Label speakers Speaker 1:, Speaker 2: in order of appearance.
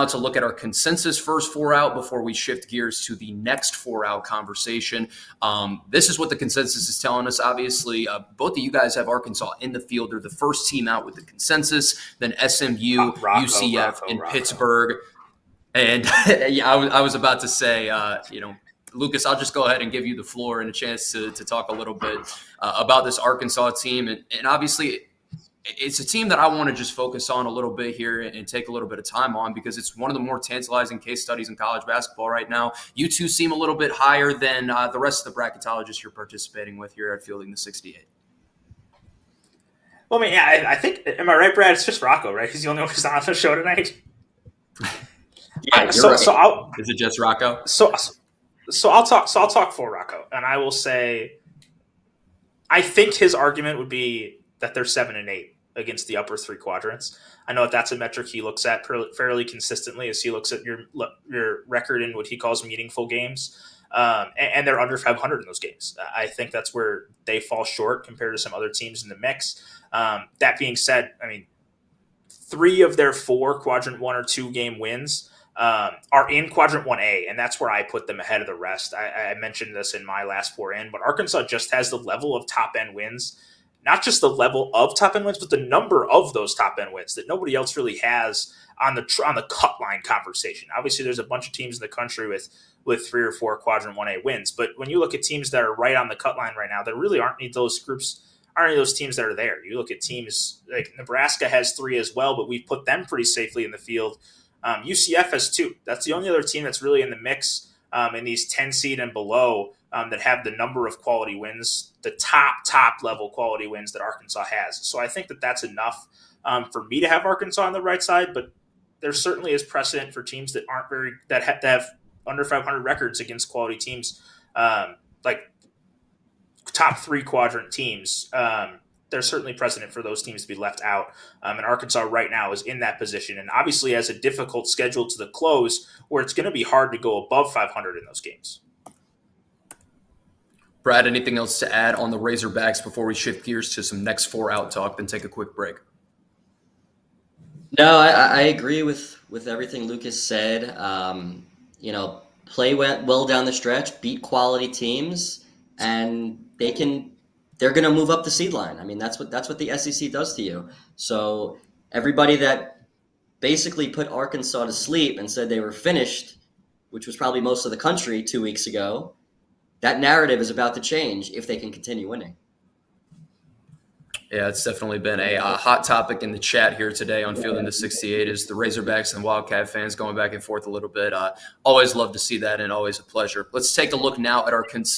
Speaker 1: to look at our consensus first four out before we shift gears to the next four out conversation. This is what the consensus is telling us. Obviously, both of you guys have Arkansas in the field. They're the first team out with the consensus, then SMU, UCF, and Pittsburgh. And yeah, I was about to say, Lucas, I'll just go ahead and give you the floor and a chance to talk a little bit about this Arkansas team. And obviously, it's a team that I want to just focus on a little bit here and take a little bit of time on because it's one of the more tantalizing case studies in college basketball right now. You two seem a little bit higher than the rest of the bracketologists you're participating with here at Fielding the 68.
Speaker 2: Well, I mean, yeah, I think, am I right, Brad? It's just Rocco, right? He's the only one who's on the show tonight.
Speaker 1: Yeah, you're right. Is it just Rocco?
Speaker 2: So I'll talk for Rocco, and I will say, I think his argument would be that they're 7-8 against the upper three quadrants. I know that's a metric he looks at fairly consistently as he looks at your record in what he calls meaningful games, and they're under 500 in those games. I think that's where they fall short compared to some other teams in the mix. That being said, I mean, 3 of their 4 quadrant 1 or 2 game wins are in quadrant 1A, and that's where I put them ahead of the rest. I mentioned this in my last 4 in, but Arkansas just has the level of top-end wins, not just the level of top-end wins, but the number of those top-end wins that nobody else really has on the cut line conversation. Obviously, there's a bunch of teams in the country with 3 or 4 quadrant 1A wins, but when you look at teams that are right on the cut line right now, there really aren't any of those teams that are there. You look at teams like Nebraska has 3 as well, but we've put them pretty safely in the field. UCF has 2. That's the only other team that's really in the mix in these 10 seed and below that have the number of quality wins, the top level quality wins that Arkansas has. So I think that that's enough for me to have Arkansas on the right side, but there certainly is precedent for teams that have under 500 records against quality teams, like top 3 quadrant teams. There's certainly precedent for those teams to be left out. And Arkansas right now is in that position and obviously has a difficult schedule to the close where it's going to be hard to go above 500 in those games.
Speaker 1: Brad, anything else to add on the Razorbacks before we shift gears to some next 4 out talk, then take a quick break?
Speaker 3: No, I agree with everything Lucas said. Play well down the stretch, beat quality teams, and they're going to move up the seed line. I mean, that's what the SEC does to you. So everybody that basically put Arkansas to sleep and said they were finished, which was probably most of the country 2 weeks ago, that narrative is about to change if they can continue winning.
Speaker 1: Yeah, it's definitely been a hot topic in the chat here today on Fielding the 68 is the Razorbacks and Wildcat fans going back and forth a little bit. Always love to see that and always a pleasure. Let's take a look now at our consensus.